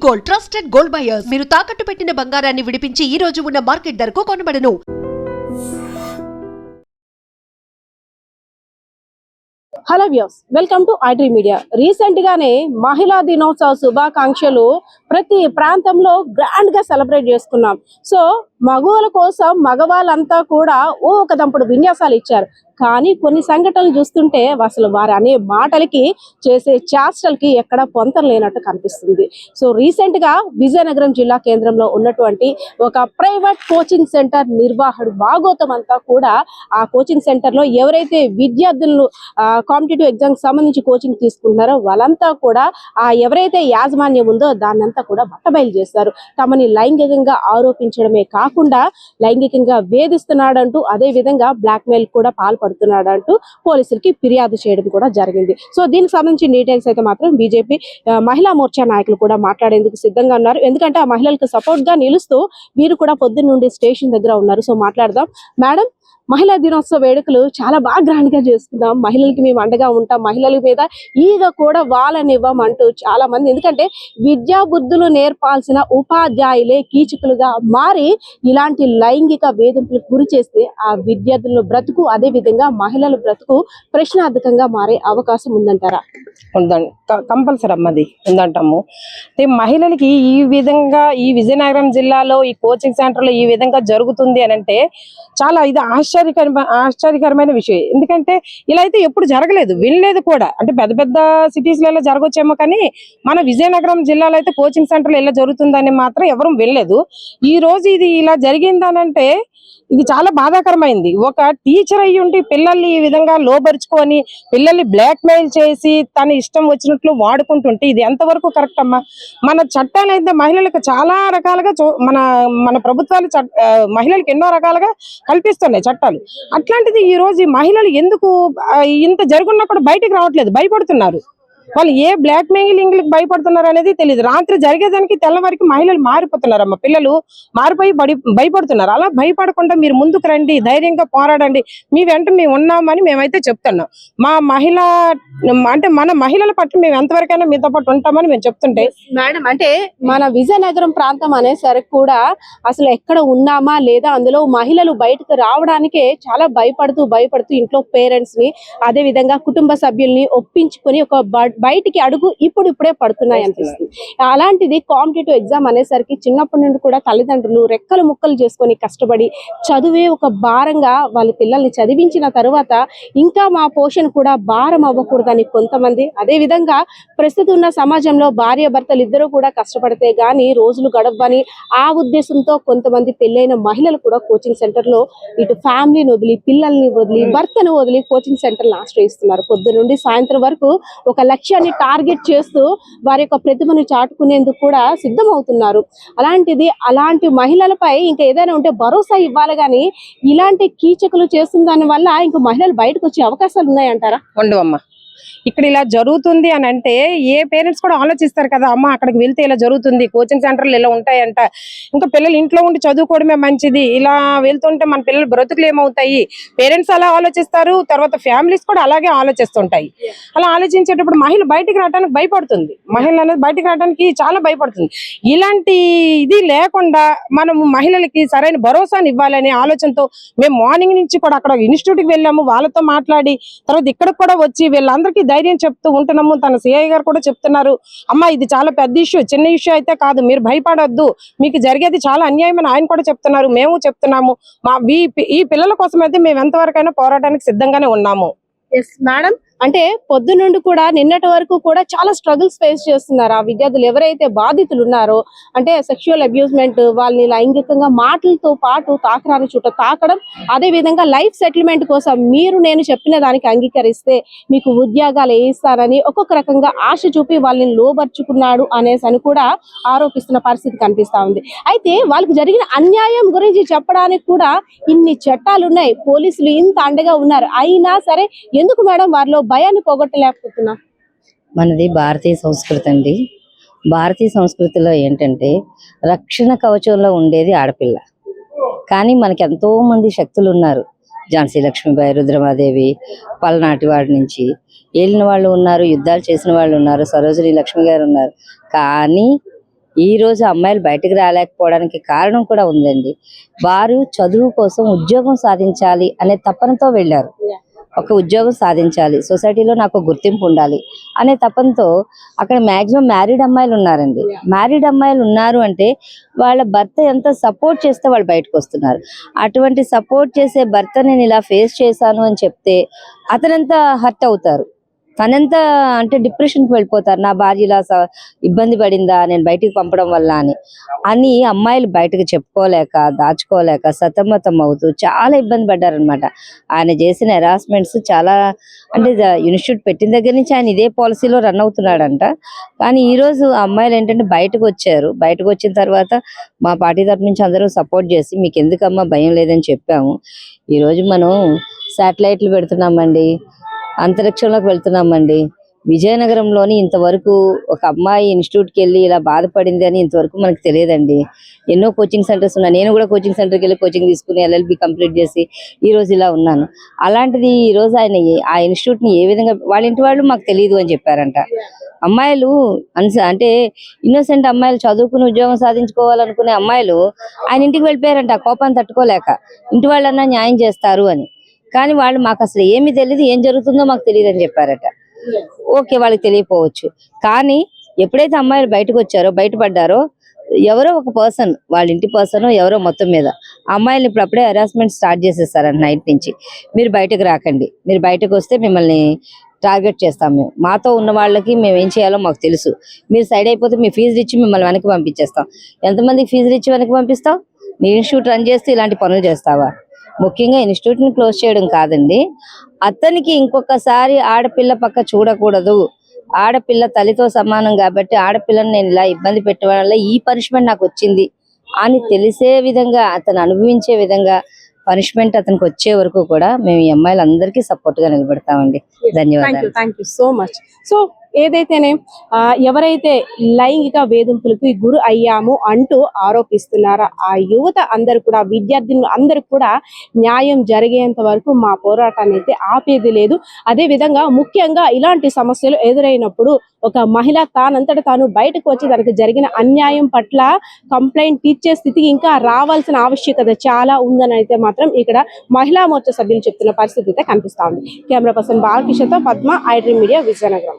Gold, trusted gold buyers. మీరు తాకట్టు పెట్టిన బంగారాన్ని విడిపించి ఈ రోజు ఉన్న మార్కెట్ ధరకు కొనబడను. Hello views, welcome to iDream media. Recent గానే మహిళా దినోత్సవ శుభాకాంక్షలు ప్రతి ప్రాంతంలో గ్రాండ్ గా సెలబ్రేట్ చేసుకున్నాం. సో మగవాళ్ళ కోసం మగవాళ్ళంతా కూడా ఒక దంపుడు విన్యాసాలు ఇచ్చారు. కానీ కొన్ని సంఘటనలు చూస్తుంటే అసలు వారు అనే మాటలకి చేసే చేష్టలకి ఎక్కడ పొంతం లేనట్టు కనిపిస్తుంది. సో రీసెంట్ గా విజయనగరం జిల్లా కేంద్రంలో ఉన్నటువంటి ఒక ప్రైవేట్ కోచింగ్ సెంటర్ నిర్వాహకుడు భాగోతం అంతా కూడా ఆ కోచింగ్ సెంటర్ లో ఎవరైతే విద్యార్థులను కాంపిటేటివ్ ఎగ్జామ్ సంబంధించి కోచింగ్ తీసుకుంటున్నారో వాళ్ళంతా కూడా ఎవరైతే యాజమాన్యం ఉందో దాన్నంతా కూడా బట్టబయలు చేస్తారు. తమని లైంగికంగా ఆరోపించడమే కాకుండా లైంగికంగా వేధిస్తున్నాడంటూ అదే విధంగా బ్లాక్ మెయిల్ కూడా పాల్పడుతున్నాడంటూ పోలీసులకి ఫిర్యాదు చేయడం కూడా జరిగింది. సో దీనికి సంబంధించిన డీటెయిల్స్ అయితే మాత్రం బీజేపీ మహిళా మోర్చా నాయకులు కూడా మాట్లాడేందుకు సిద్ధంగా ఉన్నారు. ఎందుకంటే ఆ మహిళలకు సపోర్ట్ గా నిలుస్తూ వీరు కూడా పొద్దున్న నుండి స్టేషన్ దగ్గర ఉన్నారు. సో మాట్లాడదాం. మేడం, మహిళా దినోత్సవ వేడుకలు చాలా బాగా గ్రాండ్ గా చేసుకుందాం, మహిళలకి మేము అండగా ఉంటాం, మహిళల మీద ఈగ కూడా వాళ్ళనివ్వం అంటూ చాలా మంది, ఎందుకంటే విద్యా బుద్ధులు నేర్పాల్సిన ఉపాధ్యాయులే కీచకులుగా మారి ఇలాంటి లైంగిక వేధింపులకు గురి చేస్తే ఆ విద్యార్థుల బ్రతుకు అదే విధంగా మహిళల బ్రతుకు ప్రశ్నార్థకంగా మారే అవకాశం ఉందంటారా? ఉందండి, కంపల్సరీ అమ్మది ఉందంటాము. మహిళలకి ఈ విధంగా ఈ విజయనగరం జిల్లాలో ఈ కోచింగ్ సెంటర్ లో ఈ విధంగా జరుగుతుంది అని అంటే చాలా ఇది ఆశ్చర్యకరమైన విషయం. ఎందుకంటే ఇలా అయితే ఎప్పుడు జరగలేదు, వినలేదు కూడా. అంటే పెద్ద పెద్ద సిటీస్ లలో జరగొచ్చేమో కానీ మన విజయనగరం జిల్లాలో అయితే కోచింగ్ సెంటర్లు ఇలా జరుగుతుందని మాత్రం ఎవరు వినలేదు. ఈ రోజు ఇది ఇలా జరిగిందనంటే ఇది చాలా బాధాకరమైంది. ఒక టీచర్ అయ్యి ఉంటే పిల్లల్ని ఈ విధంగా లోబరుచుకొని పిల్లల్ని బ్లాక్ మెయిల్ చేసి తన ఇష్టం వచ్చినట్లు వాడుకుంటుంటే ఇది ఎంతవరకు కరెక్ట్ అమ్మా? మన చట్టాలు అయితే మహిళలకు చాలా రకాలుగా మన ప్రభుత్వాలు మహిళలకు ఎన్నో రకాలుగా కల్పిస్తున్నాయి చట్టాలు. అట్లాంటిది ఈ రోజు ఈ మహిళలు ఎందుకు ఇంత జరుగున్నా కూడా బయటకు రావట్లేదు, భయపడుతున్నారు. వాళ్ళు ఏ బ్లాక్ మెయిలింగ్లకు భయపడుతున్నారు అనేది తెలియదు. రాత్రి జరిగేదానికి తెల్లవారికి మహిళలు మారిపోతున్నారమ్మ, పిల్లలు మారిపోయి భయపడుతున్నారు. అలా భయపడకుండా మీరు ముందుకు రండి, ధైర్యంగా పోరాడండి, మీ వెంట మేము ఉన్నామని మేమైతే చెప్తున్నాం. మన మహిళల పట్ల మేము ఎంతవరకైనా మీతో పాటు ఉంటామని మేము చెప్తుంటే. మేడం, అంటే మన విజయనగరం ప్రాంతం అనేసరికి కూడా అసలు ఎక్కడ ఉన్నామా లేదా, అందులో మహిళలు బయటకు రావడానికే చాలా భయపడుతూ ఇంట్లో పేరెంట్స్ ని అదే విధంగా కుటుంబ సభ్యుల్ని ఒప్పించుకొని ఒక బయటికి అడుగు ఇప్పుడిప్పుడే పడుతున్నాయి అనిపిస్తుంది. అలాంటిది కాంపిటేటివ్ ఎగ్జామ్ అనేసరికి చిన్నప్పటి నుండి కూడా తల్లిదండ్రులు రెక్కలు ముక్కలు చేసుకొని కష్టపడి చదువే ఒక భారంగా వాళ్ళ పిల్లల్ని చదివించిన తర్వాత ఇంకా మా పోషణ కూడా భారం అవ్వకూడదని కొంతమంది, అదే విధంగా ప్రస్తుతం ఉన్న సమాజంలో భార్య భర్తలు ఇద్దరు కూడా కష్టపడితే గాని రోజులు గడవని ఆ ఉద్దేశంతో కొంతమంది పెళ్ళైన మహిళలు కూడా కోచింగ్ సెంటర్ లో ఇటు ఫ్యామిలీని వదిలి పిల్లల్ని వదిలి భర్తను వదిలి కోచింగ్ సెంటర్లు ఆశ్రయిస్తున్నారు. పొద్దు నుండి సాయంత్రం వరకు ఒక లక్ష్యాన్ని టార్గెట్ చేస్తూ వారి యొక్క ప్రతిభను చాటుకునేందుకు కూడా సిద్ధమవుతున్నారు. అలాంటి మహిళలపై ఇంకా ఏదైనా ఉంటే భరోసా ఇవ్వాలి గానీ ఇలాంటి కీచకులు చేస్తున్న దాని వల్ల ఇంకా మహిళలు బయటకు వచ్చే అవకాశాలు ఉన్నాయంటారా? ఉండవమ్మా. ఇక్కడ ఇలా జరుగుతుంది అని అంటే ఏ పేరెంట్స్ కూడా ఆలోచిస్తారు కదా, అమ్మ అక్కడికి వెళ్తే ఇలా జరుగుతుంది, కోచింగ్ సెంటర్లు ఇలా ఉంటాయంట, ఇంకా పిల్లలు ఇంట్లో ఉండి చదువుకోవడమే మంచిది, ఇలా వెళ్తుంటే మన పిల్లల బ్రతుకులు ఏమవుతాయి, పేరెంట్స్ అలా ఆలోచిస్తారు. తర్వాత ఫ్యామిలీస్ కూడా అలాగే ఆలోచిస్తుంటాయి. అలా ఆలోచించేటప్పుడు మహిళ బయటికి రావడానికి భయపడుతుంది, మహిళ అనేది బయటికి రావడానికి చాలా భయపడుతుంది. ఇలాంటి ఇది లేకుండా మనము మహిళలకి సరైన భరోసాని ఇవ్వాలనే ఆలోచనతో మేము మార్నింగ్ నుంచి కూడా అక్కడ ఇన్స్టిట్యూట్ కి వెళ్ళాము, వాళ్ళతో మాట్లాడి తర్వాత ఇక్కడికి కూడా వచ్చి వీళ్ళందరికీ ధైర్యం చెప్తూ ఉంటున్నాము. తన సిఐ గారు కూడా చెప్తున్నారు, అమ్మ ఇది చాలా పెద్ద ఇష్యూ, చిన్న ఇష్యూ అయితే కాదు, మీరు భయపడొద్దు, మీకు జరిగేది చాలా అన్యాయం అని ఆయన కూడా చెప్తున్నారు, మేము చెప్తున్నాము. ఈ పిల్లల కోసం అయితే మేము ఎంతవరకైనా పోరాటానికి సిద్ధంగానే ఉన్నాము. ఎస్ మేడం, అంటే పొద్దు నుండి కూడా నిన్నటి వరకు కూడా చాలా స్ట్రగుల్స్ ఫేస్ చేస్తున్నారు ఆ విద్యార్థులు ఎవరైతే బాధితులు ఉన్నారో. అంటే సెక్షువల్ అబ్యూస్మెంట్, వాళ్ళని లైంగికంగా మాటలతో పాటు తాకరాని చుట్ట తాకడం, అదే విధంగా లైఫ్ సెటిల్మెంట్ కోసం మీరు నేను చెప్పిన దానికి అంగీకరిస్తే మీకు ఉద్యోగాలు వేయిస్తారని ఒక్కొక్క రకంగా ఆశ చూపి వాళ్ళని లోబర్చుకున్నాడు అనేసి కూడా ఆరోపిస్తున్న పరిస్థితి కనిపిస్తా ఉంది. అయితే వాళ్ళకి జరిగిన అన్యాయం గురించి చెప్పడానికి కూడా ఇన్ని చట్టాలు ఉన్నాయి, పోలీసులు ఇంత అండగా ఉన్నారు, అయినా సరే ఎందుకు మేడం వారిలో భయాన్ని పోగొట్టలేకపోతున్నా? మనది భారతీయ సంస్కృతి అండి. భారతీయ సంస్కృతిలో ఏంటంటే రక్షణ కవచంలో ఉండేది ఆడపిల్ల. కానీ మనకి ఎంతో మంది శక్తులు ఉన్నారు. ఝాన్సీ లక్ష్మీబాయి, రుద్రమాదేవి, పల్నాటి వాడి నుంచి ఏలిన వాళ్ళు ఉన్నారు, యుద్ధాలు చేసిన వాళ్ళు ఉన్నారు, సరోజిని లక్ష్మి గారు ఉన్నారు. కానీ ఈ రోజు అమ్మాయిలు బయటకు రాలేకపోవడానికి కారణం కూడా ఉందండి. వారు చదువు కోసం ఉద్యోగం సాధించాలి అనే తపనతో వెళ్ళారు. ఒక ఉద్యోగం సాధించాలి, సొసైటీలో నాకు గుర్తింపు ఉండాలి అనే తపనతో అక్కడ మాక్సిమం మ్యారీడ్ అమ్మాయిలు ఉన్నారండి. మ్యారీడ్ అమ్మాయిలు ఉన్నారు అంటే వాళ్ళ భర్త ఎంత సపోర్ట్ చేస్తే వాళ్ళు బయటకు వస్తున్నారు. అటువంటి సపోర్ట్ చేసే భర్త నేను ఇలా ఫేస్ చేశాను అని చెప్తే అతనంతా హర్ట్ అవుతారు, తనంత అంటే డిప్రెషన్కి వెళ్ళిపోతారు. నా భార్య ఇలా ఇబ్బంది పడిందా నేను బయటికి పంపడం వల్ల అని అమ్మాయిలు బయటకు చెప్పుకోలేక దాచుకోలేక సతమతం అవుతూ చాలా ఇబ్బంది పడ్డారనమాట. ఆయన చేసిన హెరాస్మెంట్స్ చాలా, అంటే ఇన్స్టిట్యూట్ పెట్టిన దగ్గర నుంచి ఆయన ఇదే పాలసీలో రన్ అవుతున్నాడంట. కానీ ఈ రోజు అమ్మాయిలు ఏంటంటే బయటకు వచ్చారు. బయటకు వచ్చిన తర్వాత మా పార్టీ తరఫు నుంచి అందరూ సపోర్ట్ చేసి మీకు ఎందుకమ్మా భయం లేదని చెప్పాము. ఈరోజు మనం శాటిలైట్లు పెడుతున్నామండి, అంతరిక్షంలోకి వెళ్తున్నామండి. విజయనగరంలోని ఇంతవరకు ఒక అమ్మాయి ఇన్స్టిట్యూట్కి వెళ్ళి ఇలా బాధపడింది అని ఇంతవరకు మనకు తెలియదండి. ఎన్నో కోచింగ్ సెంటర్స్ ఉన్నాయి. నేను కూడా కోచింగ్ సెంటర్కి వెళ్ళి కోచింగ్ తీసుకుని LLB కంప్లీట్ చేసి ఈ రోజు ఇలా ఉన్నాను. అలాంటిది ఈ రోజు ఆయన ఆ ఇన్స్టిట్యూట్ని ఏ విధంగా వాళ్ళ ఇంటి వాళ్ళు మాకు తెలియదు అని చెప్పారంట. అమ్మాయిలు అంటే ఇన్నోసెంట్ అమ్మాయిలు చదువుకుని ఉద్యోగం సాధించుకోవాలనుకునే అమ్మాయిలు ఆయన ఇంటికి వెళ్ళిపోయారంట, కోపాన్ని తట్టుకోలేక. ఇంటి వాళ్ళన్నా న్యాయం చేస్తారు అని. కానీ వాళ్ళు మాకు అసలు ఏమీ తెలియదు, ఏం జరుగుతుందో మాకు తెలియదు అని చెప్పారట. ఓకే, వాళ్ళకి తెలియకపోవచ్చు. కానీ ఎప్పుడైతే అమ్మాయిలు బయటకు వచ్చారో, బయటపడ్డారో, ఎవరో ఒక పర్సన్, వాళ్ళ ఇంటి పర్సన్ ఎవరో మొత్తం మీద అమ్మాయిలు ఇప్పుడు అప్పుడే హెరాస్మెంట్ స్టార్ట్ చేసేస్తారంట. నైట్ నుంచి మీరు బయటకు రాకండి, మీరు బయటకు వస్తే మిమ్మల్ని టార్గెట్ చేస్తాం, మేము మాతో ఉన్న వాళ్ళకి మేము ఏం చేయాలో మాకు తెలుసు, మీరు సైడ్ అయిపోతే మీ ఫీజులు ఇచ్చి మిమ్మల్ని వెనక్కి పంపించేస్తాం. ఎంతమందికి ఫీజులు ఇచ్చి వెనక్కి పంపిస్తావు? నీ ఇన్స్టిట్యూట్ రన్ చేస్తే ఇలాంటి పనులు చేస్తావా? ముఖ్యంగా ఇన్స్టిట్యూట్ని క్లోజ్ చేయడం కాదండి, అతనికి ఇంకొకసారి ఆడపిల్ల పక్క చూడకూడదు, ఆడపిల్ల తల్లితో సమానం కాబట్టి ఆడపిల్లని నేను ఇలా ఇబ్బంది పెట్టడం వల్ల ఈ పనిష్మెంట్ నాకు వచ్చింది అని తెలిసే విధంగా, అతను అనుభవించే విధంగా పనిష్మెంట్ అతనికి వచ్చే వరకు కూడా మేము ఈ అమ్మాయిలందరికీ సపోర్ట్ గా నిలబడతామండి. ధన్యవాదాలు. Thank you so much. So ఏదైతేనే ఎవరైతే లైంగిక వేధింపులకి గురి అయ్యాము అంటూ ఆరోపిస్తున్నారో ఆ యువత అందరు కూడా, విద్యార్థులు అందరు కూడా న్యాయం జరిగేంత వరకు మా పోరాటాన్ని అయితే ఆపేది లేదు. అదే విధంగా ముఖ్యంగా ఇలాంటి సమస్యలు ఎదురైనప్పుడు ఒక మహిళ తానంతట తాను బయటకు వచ్చి తనకు జరిగిన అన్యాయం పట్ల కంప్లైంట్ ఇచ్చే స్థితికి ఇంకా రావాల్సిన ఆవశ్యకత చాలా ఉందని అయితే మాత్రం ఇక్కడ మహిళా మోర్చా సభ్యులు చెప్తున్న పరిస్థితి అయితే కనిపిస్తా ఉంది. కెమెరా పర్సన్ బాలకిషన్తో పద్మ, i-Dream మీడియా, విజయనగరం.